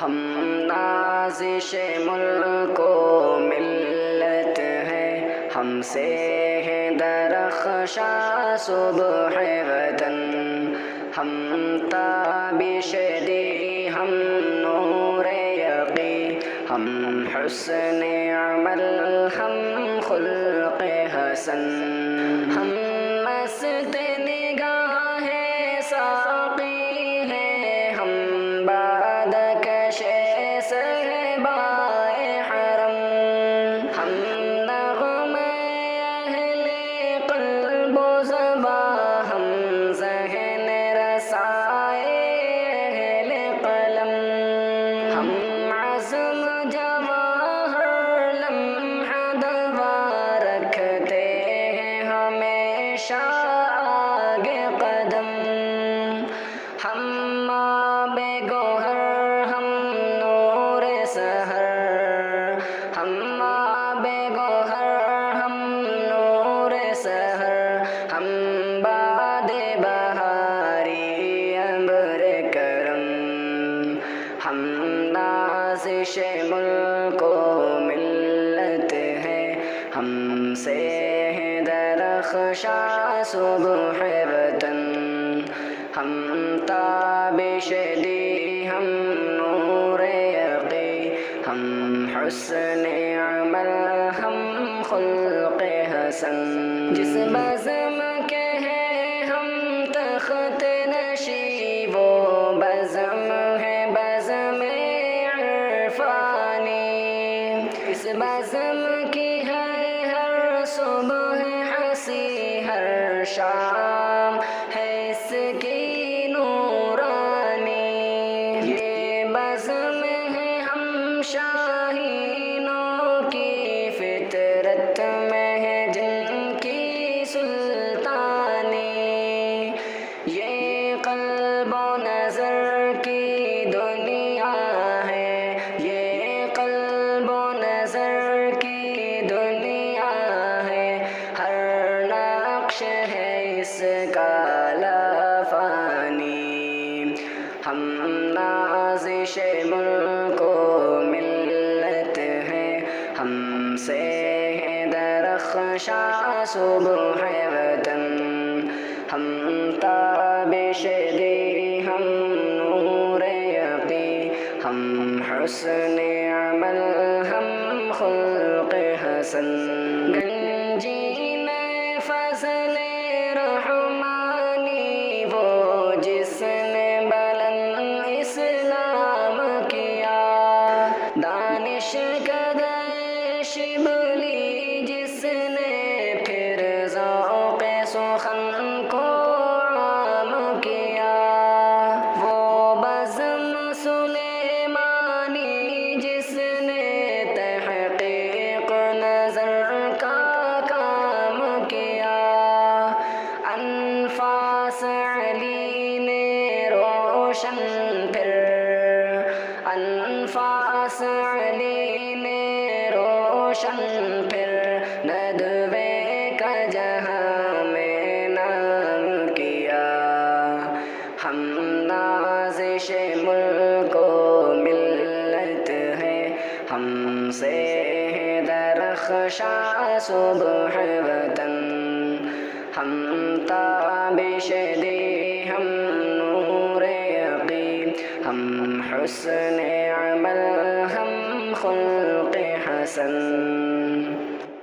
ہم نازش ملک و ملت ہیں، ہم سے ہے درخشاں صبح وطن، ہم تابش دی، ہم نور یقین، ہم حسن عمل، ہم خلق حسن، ہم مست نگاہ ساقی ہیں، ہم بادکش صحبائے حرم، ہم نغمہ اہل قلب و زباں، ہم ذہن رسائے اہل قلم، ہم عزم جواں ہر لمحہ دوا رکھتے ہیں ہمیشہ آگے قدم، ہم آب گوہر، ہم نور سحر، ہم آب گوہر، ہم نور سحر، ہم باد بہاری ابر کرم، ہم نازش ملک و ملت ہیں، ہم سے ہے درخشاں صبح وطن، ہم تابش دی، ہم نور یقین، ہم حسن عمل، ہم خلق حسن، جس بزم کے ہیں ہم تخت نشیں، وہ بزم ہے بزم عرفانی، اس بزم کی ہے ہر صبح ہنسی، ہر شام ہے اس کی نورانی، یہ بزم ہے ہم شاہینوں کی فطرت میں ہے جن کی سلطانی، یہ قلب و نظر کی دنیا ہے، یہ قلب و نظر کی دنیا ہے، ہر نقش ہے اس کا لافانی، ہم نازش ملک و ملت ہیں، ہم سے ہے درخشاں صبح وطن، ہم تابش دی، ہم نور یقین، ہم حسن عمل، ہم خلق حسن، گنجین فضل رحمانی، وہ جس نے بلند اسلام کیا، دانش قدر شبلی جس نے پھر ذوق سخن کو عام کیا، وہ بزم سلیمانی جس نے تحقیق نظر کا کام کیا، انفاس علی نے روشن پھر، انفاس علی نے روشن پھر، ندوے کا جہاں میں نام کیا، ہم نازش ملک و ملت ہیں، ہم سے ہے درخشاں صبح وطن، ہم تابش دی، ہم نور یقین، ہم حسن عمل، ہم خلق حسن۔